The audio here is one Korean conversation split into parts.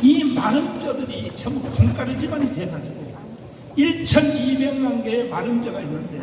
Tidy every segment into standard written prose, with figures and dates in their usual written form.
이 많은 뼈들이 전부 콩가루 집안이 돼가지고 1200만 개의 마른 뼈가 있는데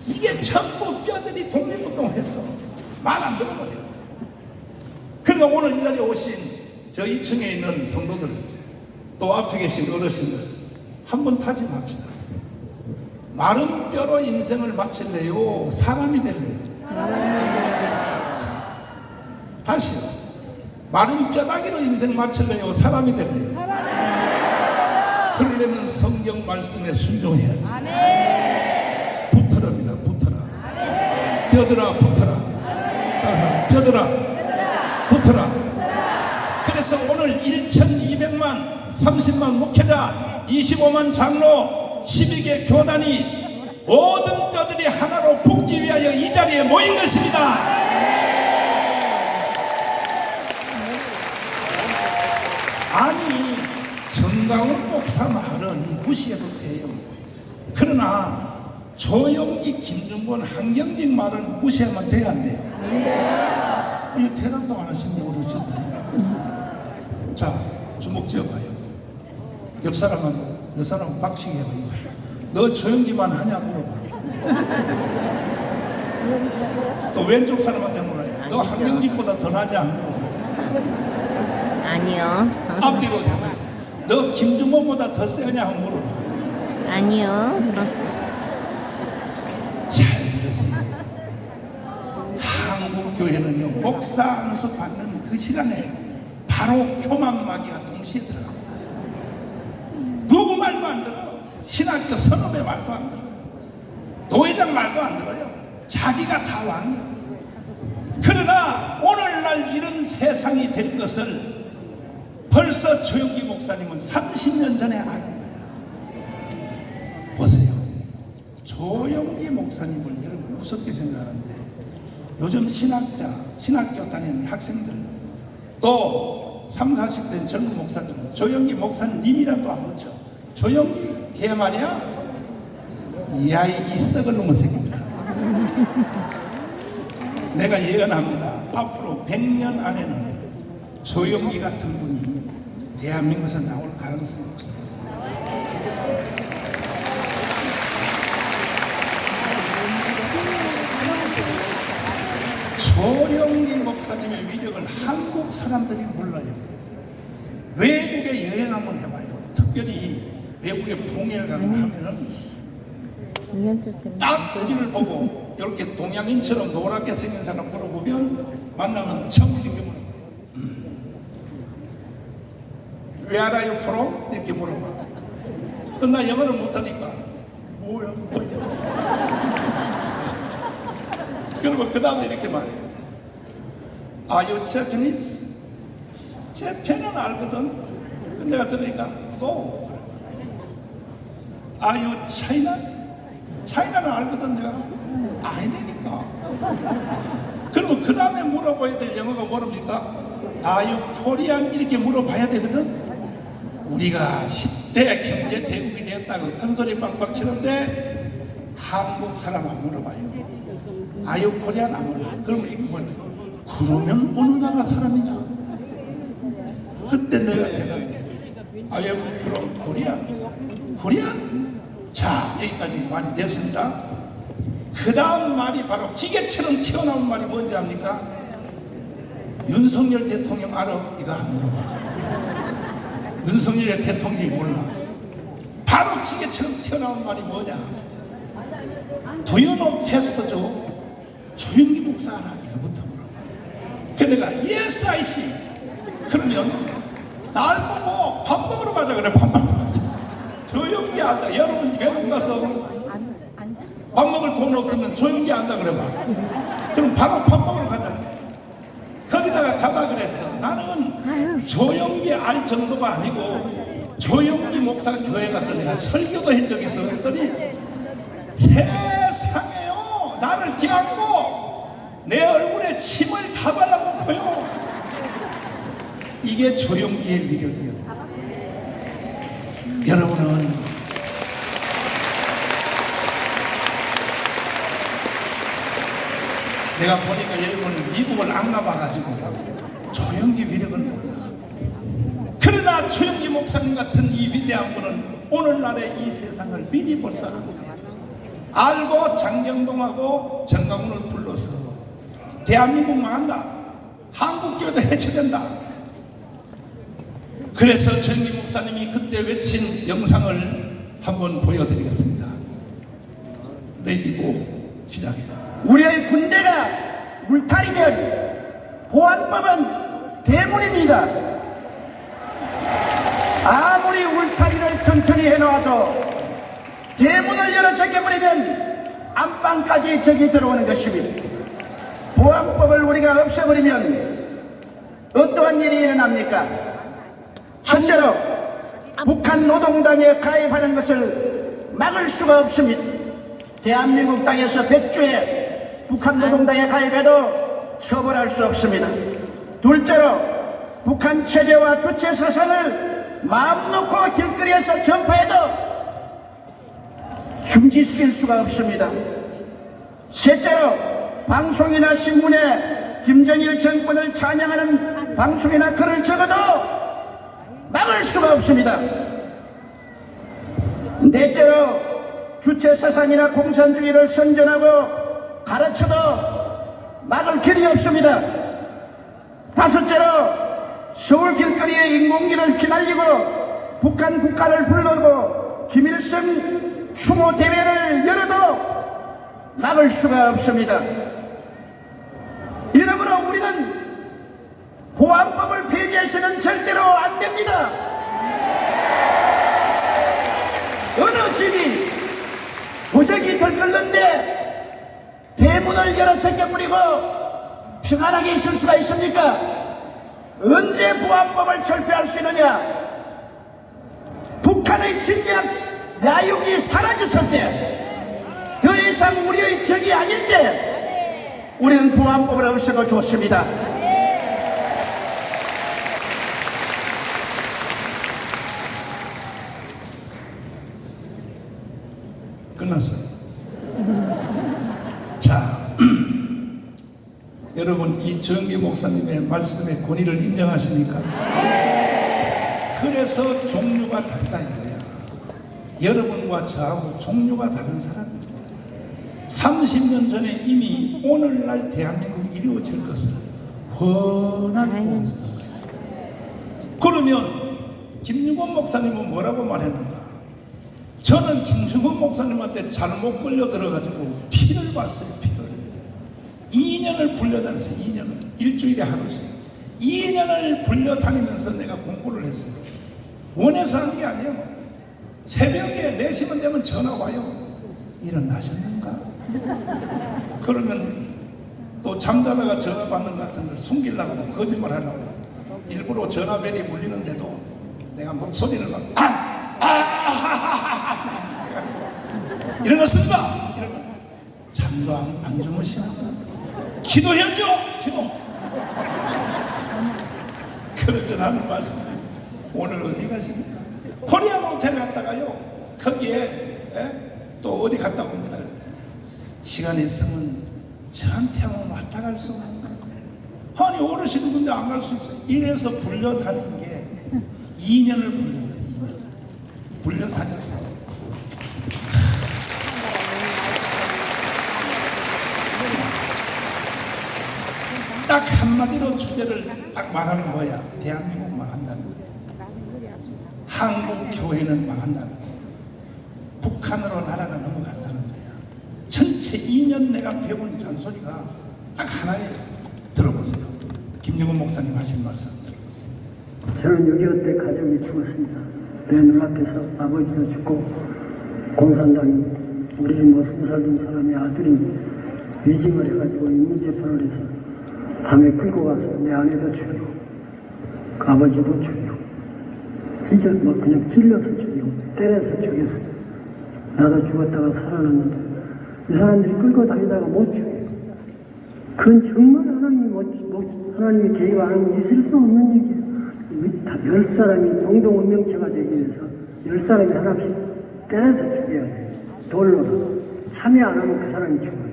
이게 전부 뼈들이 독립운동해서 말 안 들어버려요. 그러니까 오늘 이 자리에 오신 저 2층에 있는 성도들 또 앞에 계신 어르신들 한번 다짐합시다. 마른 뼈로 인생을 마칠래요? 사람이 될래요? 다시요. 마른 뼈다귀로 인생 마칠래요? 사람이 될래요? 그러려면 성경 말씀에 순종해야지. 붙어랍니다. 붙어라. 뼈들아 붙어라. 뼈들아 붙어라. 그래서 오늘 1200만 30만 목회자 25만 장로 12개 교단이 모든 뼈들이 하나로 붙기 위하여 이 자리에 모인 것입니다. 아니 정강훈 목사 말은 무시해도 돼요. 그러나 조용기, 김준권, 한경직 말은 무시하면 돼야 안 돼요? 이 대답도 안 하시는데 어르신들이. 자, 주먹 쥐어봐요. 옆 사람은 박치기 해봐. 너 조용기만 하냐 물어봐. 또 왼쪽 사람한테 물어요. 너 한경직보다 더 나냐 안 물어봐. 아니요. 앞뒤로 대봐요. 너 김준권보다 더 세냐 안 물어봐. 아니요. 잘 들으세요. 한국교회는요, 목사 안수 받는 그 시간에 바로 교만마귀가 동시에 들어가고 누구 말도 안 들어. 신학교 선업의 말도 안 들어. 도회장 말도 안 들어요. 자기가 다 왕. 그러나 오늘날 이런 세상이 될 것을 벌써 조영기 목사님은 30년 전에 아는 거예요. 보세요. 조영기 목사님을 여러분 무섭게 생각하는데 요즘 신학교 다니는 학생들 또 3, 40대 된 젊은 목사들은 조영기 목사님이라도 안 붙여. 조영기 걔 말이야 이 아이 이 썩을 놈의 새끼들. 내가 예언합니다. 앞으로 100년 안에는 조영기 같은 분이 대한민국에서 나올 가능성이 없어요. 조영기 목사님의 위력을 한국 사람들이 몰라요. 외국에 여행 한번 해봐요. 특별히 외국에 풍예를 가거나 하면은 딱 우리를 보고 이렇게 동양인처럼 노랗게 생긴 사람 물어보면 만나면 처음 이렇게 물어봐요. Where are you from? 이렇게 물어봐. 근데 나 영어를 못하니까 뭐야? 그리고 그 다음에 이렇게 말해요. Are you Japanese? 재팬은 알거든. 근데 내가 들으니까 No. Are you China? 차이나는 알거든. 내가 아니니까. 그러면 그 다음에 물어봐야 될 영어가 뭐랍니까? Are you Korean? 이렇게 물어봐야 되거든. 우리가 10대 경제 대국이 되었다고 큰소리 빵빵 치는데 한국 사람 안 물어봐요. 아유 코리안 안 물어봐. 그러면 이거 뭐예요? 그러면 어느 나라 사람이냐? 그때 내가 대답해. 아유 그럼 코리안? 자 여기까지 말이 됐습니다. 그 다음 말이 바로 기계처럼 튀어나온 말이 뭔지 압니까? 윤석열 대통령 알아? 이거 안 물어봐. 윤석열 대통령이 몰라. 바로 기계처럼 튀어나온 말이 뭐냐? Do you know 페스토죠? 조영기 목사 알아? 이거부터 물어봐. 그래서 내가 Yes I see. 그러면 날 보고 밥 먹으러 가자 그래. 밥 먹으러 가자. 조영기 안다. 여러분 외국 가서 밥 먹을 돈 없으면 조영기 안다 그래 봐. 그럼 바로 밥 먹으러 가자. 거기다가 가다 그랬어. 나는 조영기 알 정도가 아니고 조영기 목사 교회 가서 내가 설교도 한 적이 있어. 그랬더니 세상에요 나를 껴안고 내 얼굴에 침을 다 발라놓고요. 이게 조영기의 위력이에요. 여러분은 내가 보니까 여러분은 미국을 안 가봐가지고 조영기 위력을 몰라. 그러나 우리가 최영기 목사님 같은 이 위대한 분은 오늘날의 이 세상을 미리 벌써 알고 장경동하고 정강훈을 불러서 대한민국 망한다, 한국교회도 해체된다. 그래서 최영기 목사님이 그때 외친 영상을 한번 보여드리겠습니다. 레디고 시작해요. 우리의 군대가 울타리면 보안법은 대문입니다. 아무리 울타리를 튼튼히 해놓아도 대문을 열어 제껴버리면 안방까지 적이 들어오는 것입니다. 보안법을 우리가 없애버리면 어떠한 일이 일어납니까? 첫째로 북한 노동당에 가입하는 것을 막을 수가 없습니다. 대한민국 땅에서 100주에 북한 노동당에 가입해도 처벌할 수 없습니다. 둘째로 북한 체제와 주체 사상을 마음 놓고 길거리에서 전파해도 중지시킬 수가 없습니다. 셋째로 방송이나 신문에 김정일 정권을 찬양하는 방송이나 글을 적어도 막을 수가 없습니다. 넷째로 주체 사상이나 공산주의를 선전하고 가르쳐도 막을 길이 없습니다. 다섯째로 서울 길거리에 인공기를 휘날리고 북한 국가를 불러고 김일성 추모 대회를 열어도 막을 수가 없습니다. 이러므로 우리는 보안법을 폐지해서는 절대로 안 됩니다. 어느 집이 부적이 들끓는데 대문을 열어 제껴버리고 평안하게 있을 수가 있습니까? 언제 보안법을 철폐할 수 있느냐? 북한의 침략 야욕이 사라졌을 때, 더 이상 우리의 적이 아닐 때 우리는 보안법을 없애도 좋습니다. 끝났어요. 자, 여러분 이 최영기 목사님의 말씀의 권위를 인정하십니까? 그래서 종류가 다르다 이거야. 여러분과 저하고 종류가 다른 사람입니다. 30년 전에 이미 오늘날 대한민국이 이루어질 것을 훤하게 보고 있었던 거예요. 그러면 김유곤 목사님은 뭐라고 말했는가? 저는 김주건 목사님한테 잘못 걸려 들어가지고 피를 봤어요. 피를 2년을 불려다녔어요. 2년을 일주일에 하루씩 2년을 불려다니면서 내가 공부를 했어요. 원해서 한 게 아니에요. 새벽에 4시만 되면 전화 와요. 일어나셨는가? 그러면 또 잠자다가 전화 받는 것 같은 걸 숨기려고 거짓말 하려고 일부러 전화벨이 울리는데도 내가 목소리를 막 일어났습니다. 이러면 잠도 안 주무시는가? 기도해야죠. 기도. 그렇게 하는 말씀이 오늘 어디 가십니까? 코리아 모텔 갔다가요. 거기에 또 어디 갔다 옵니다. 그랬더니 시간 있으면 저한테 한번 왔다 갈 수 없는가? 아니 어르신은 근데 안 갈 수 있어요. 이래서 불려다닌 게 2년을 불려다녔어요. 딱 한마디로 주제를 딱 말하는 거야. 대한민국 망한다는 거야. 한국 교회는 망한다는 거야. 북한으로 나라가 넘어간다는 거야. 전체 2년 내가 배운 잔소리가 딱 하나예요. 들어보세요. 김영훈 목사님 하신 말씀 들어보세요. 저는 6.25 때 가족이 죽었습니다. 내 눈앞에서 아버지도 죽고 공산당이 우리 집 뭐 20살 된 사람의 아들이 위증을 해가지고 임무재판을 해서 밤에 끌고 가서 내 아내도 죽이고 그 아버지도 죽이고 진짜 뭐 그냥 찔러서 죽이고 때려서 죽였어요. 나도 죽었다가 살아났는데 이 사람들이 끌고 다니다가 못 죽여요. 그건 정말 하나님이 개입 안 하면 있을 수 없는 얘기예요. 다 10사람이 공동운명체가 되기 위해서 10사람이 하나씩 때려서 죽여야 돼요. 돌로라도. 참여 안 하면 그 사람이 죽어요.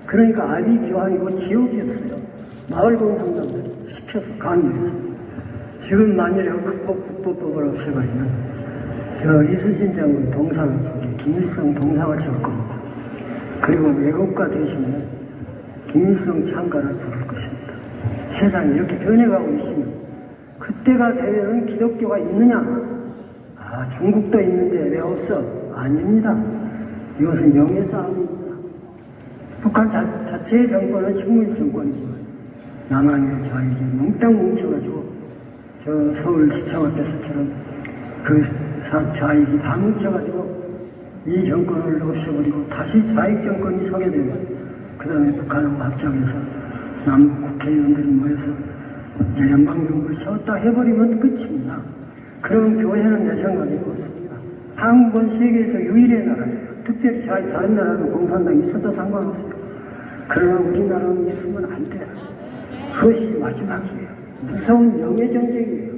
그러니까 아비 교환이고 지옥이었어요. 마을 공산당들 시켜서 강요해서. 지금 만일에 국보법을 없애버리면 저 이순신 장군 동상, 여기 김일성 동상을 세울 겁니다. 그리고 외국가 대신에 김일성 창가를 부를 것입니다. 세상이 이렇게 변해가고 있으면 그때가 되면은 기독교가 있느냐? 아, 중국도 있는데 왜 없어? 아닙니다. 이것은 명예싸움입니다. 북한 자체의 정권은 식물 정권이지만 남한의 좌익이 몽땅 뭉쳐가지고 저 서울시청 앞에서처럼 그 좌익이 다 뭉쳐가지고 이 정권을 없애버리고 다시 좌익 정권이 서게 되면 그 다음에 북한하고 합작해서 남북 국회의원들이 모여서 이제 연방정부를 세웠다 해버리면 끝입니다. 그럼 교회는 내 생각이 없습니다. 한국은 세계에서 유일의 나라예요. 특별히 다른 나라도 공산당이 있어도 상관없어요. 그러나 우리나라는 있으면 안 돼요. 그것이 마지막이에요. 무서운 명예전쟁이에요.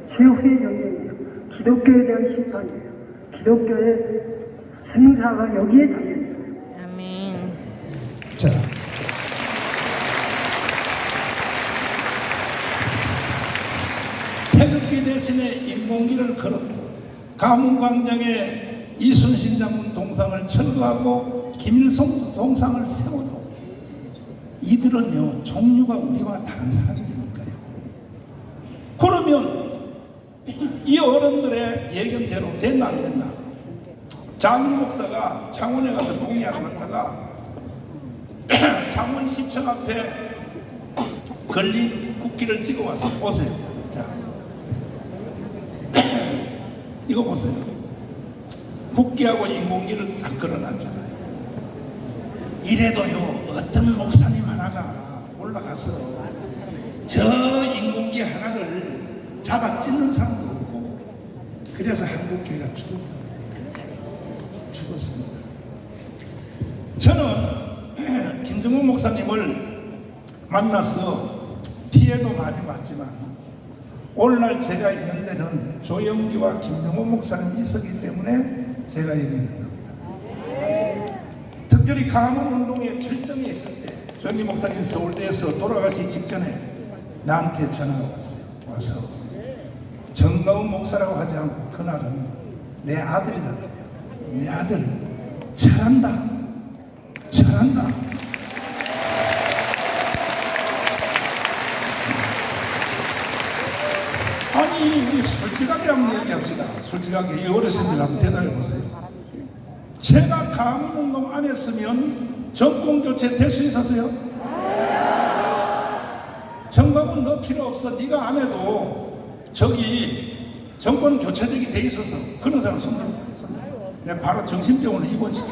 최후의 전쟁이에요. 기독교에 대한 심판이에요. 기독교의 생사가 여기에 달려있어요. 아멘. 자, 태극기 대신에 인공기를 걸어도 가문광장에 이순신 장군 동상을 철거하고 김일성 동상을 세워도 이들은요 종류가 우리와 다른 사람이니까요. 그러면 이 어른들의 예견대로 됐나 안 됐나? 장인 목사가 창원에 가서 동의하러 갔다가 상원시청 앞에 걸린 국기를 찍어와서 보세요. 자, 이거 보세요. 국기하고 인공기를 딱 걸어놨잖아요. 이래도요 어떤 목사님 하나가 올라가서 저 인공기 하나를 잡아 찢는 사람도 없고 그래서 한국교회가 죽었습니다. 저는 김정은 목사님을 만나서 피해도 많이 봤지만 오늘날 제가 있는 데는 조영기와 김정은 목사님이 있었기 때문에 제가 여기 있는 겁니다. 특별히 가문운동에 절정에 있을 때 조영기 목사님 서울대에서 돌아가시기 직전에 나한테 전화가 왔어요. 와서 정가운 목사라고 하지 않고 그날은 내 아들이라고 해요. 내 아들 잘한다. 잘한다. 아니 우리 솔직하게 한번 얘기합시다. 솔직하게 이 어르신들 한번 대답해 보세요. 제가 가문운동 안 했으면 정권교체 될 수 있었어요? 정가은 너 필요 없어. 네가 안 해도 저기 정권 교체되게 돼 있어서 그런 사람 손들어. 내가 바로 정신병원에 입원시켜.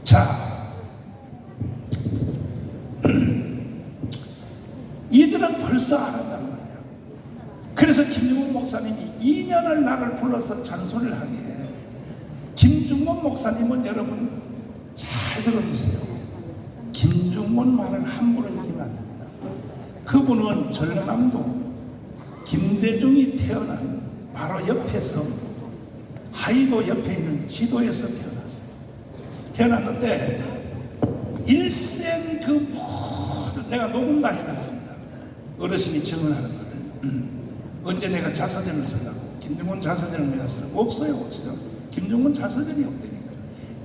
자, 이들은 벌써 알았단 말이야. 그래서 김중원 목사님이 2년을 나를 불러서 잔소리를 하기에 김중원 목사님은 여러분 잘 들어주세요. 김중원 말을 함부로 얘기하면 안 됩니다. 그분은 전라남도 김대중이 태어난 바로 옆에서 하이도 옆에 있는 지도에서 태어났어요. 태어났는데 일생 그 모든 내가 녹음 다 해놨습니다. 어르신이 증언하는 거를. 언제 내가 자서전을 쓰려고 김중원 자서전을 내가 쓰려고 없어요. 진짜. 김중원 자서전이 없다니까요.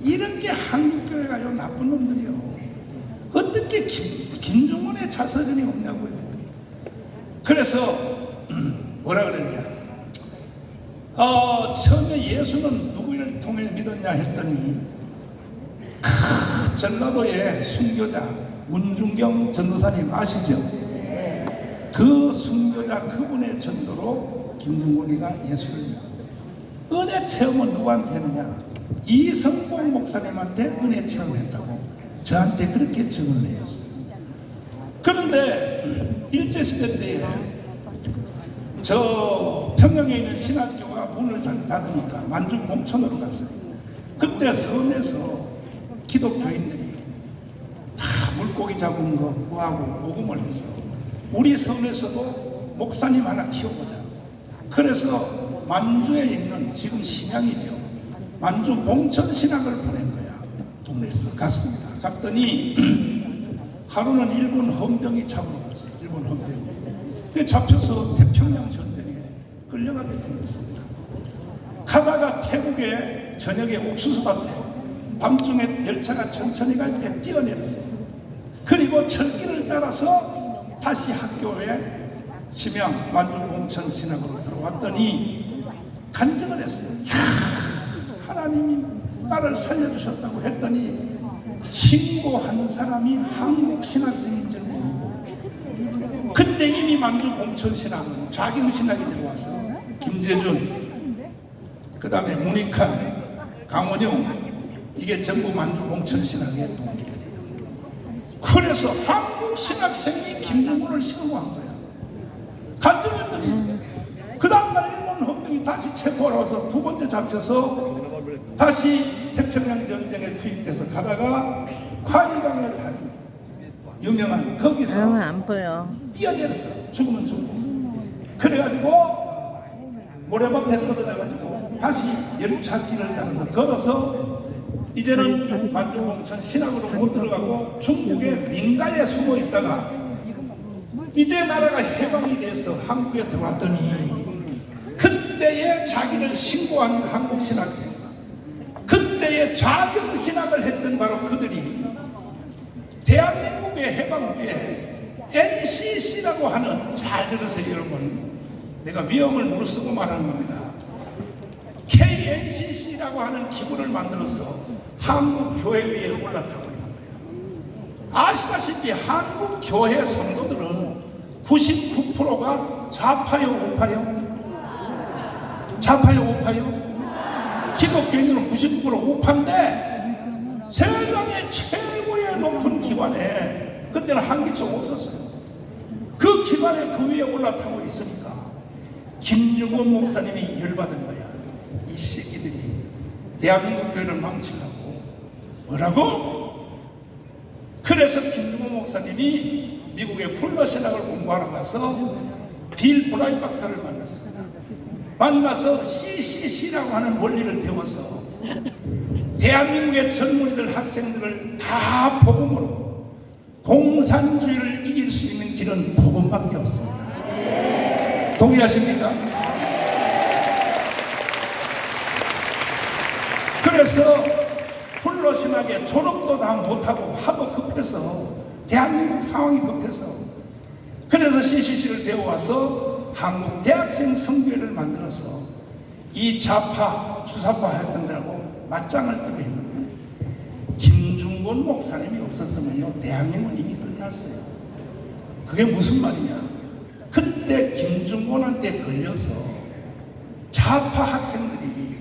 이런 게 한국교회가요 나쁜 놈들이요. 어떻게 김중원의 자서전이 없냐고요. 그래서 뭐라 그랬냐? 처음에 예수는 누구를 통해 믿었냐 했더니 전라도의 순교자 문중경 전도사님 아시죠? 그 순교자 그분의 전도로 김중곤이가 예수를 믿고 은혜 체험은 누구한테 했느냐? 이성봉 목사님한테 은혜 체험했다고 저한테 그렇게 증언을 해줬어요. 그런데 일제시대 때에 저 평양에 있는 신학교가 문을 닫으니까 만주 봉천으로 갔어요. 그때 섬에서 기독교인들이 다 물고기 잡은 거 뭐하고 모금을 해서 우리 섬에서도 목사님 하나 키워보자. 그래서 만주에 있는 지금 신양이죠. 만주 봉천 신학을 보낸 거야. 동네에서 갔습니다. 갔더니 하루는 일본 헌병이 잡으러 갔어요. 일본 헌병이. 그 잡혀서 태평양 전쟁에 끌려가게 생겼습니다. 가다가 태국의 저녁에 옥수수밭에 밤중에 열차가 천천히 갈 때 뛰어내렸어요. 그리고 철길을 따라서 다시 학교에 심양 만주공천 신학으로 들어왔더니 간증을 했어요. 이야, 하나님이 나를 살려주셨다고 했더니 신고한 사람이 한국 신학생인 줄 모르고, 그때 이미 만주공천 신학은 자경신학이 들어와서 김재준, 그 다음에 문익환, 강원영, 이게 전부 만주공천 신학의 동기들이에요. 그래서 한국 신학생이 김문곤을 신고한 거야. 간증했더니 그 다음날 일본 헌병이 다시 체포하러 와서 두 번째 잡혀서 다시 태평양 전쟁에 투입돼서 가다가 콰이강의 다리, 유명한 거기서 안 보여. 뛰어내렸어. 죽으면 죽고. 그래가지고 모래밭에 떨어져가지고 다시 열차 길을 따라서 걸어서 이제는 만주공천 신학으로 못 들어가고 중국의 민가에 숨어 있다가 이제 나라가 해방이 돼서 한국에 들어왔더니 그때의 자기를 신고한 한국 신학생과 그때의 자경신학을 했던 바로 그들이 대한민국의 해방 후에 NCC라고 하는, 잘 들으세요 여러분, 내가 위험을 무릅쓰고 말하는 겁니다. KNCC라고 하는 기구를 만들어서 한국 교회 위에 올라타고 있는 거예요. 아시다시피 한국 교회 성도들은 99%가 좌파요 우파요? 좌파요 우파요? 기독교인들은 99% 우파인데 세상의 최고의 높은 기관에 그때는 한기총 없었어요. 그 기관에 그 위에 올라타고 있으니까 김용원 목사님이 열받은 거야. 이 새끼들이 대한민국 교회를 망치려고 뭐라고? 그래서 김용원 목사님이 미국의 풀러 신학을 공부하러 가서 빌 브라이 박사를 만났습니다. 만나서 CCC라고 하는 원리를 배워서 대한민국의 젊은이들, 학생들을 다 복음으로, 공산주의를 이길 수 있는 길은 복음밖에 없습니다. 동의하십니까? 그래서 풀러 신학에 졸업도 다 못하고 하도 급해서, 대한민국 상황이 급해서, 그래서 CCC를 배워와서 한국 대학생 성교회를 만들어서 이 좌파, 주사파 학생들하고 맞짱을 뜨고 있는데 김중곤 목사님이 없었으면요 대한민국은 이미 끝났어요. 그게 무슨 말이냐? 그때 김중곤한테 걸려서 좌파 학생들이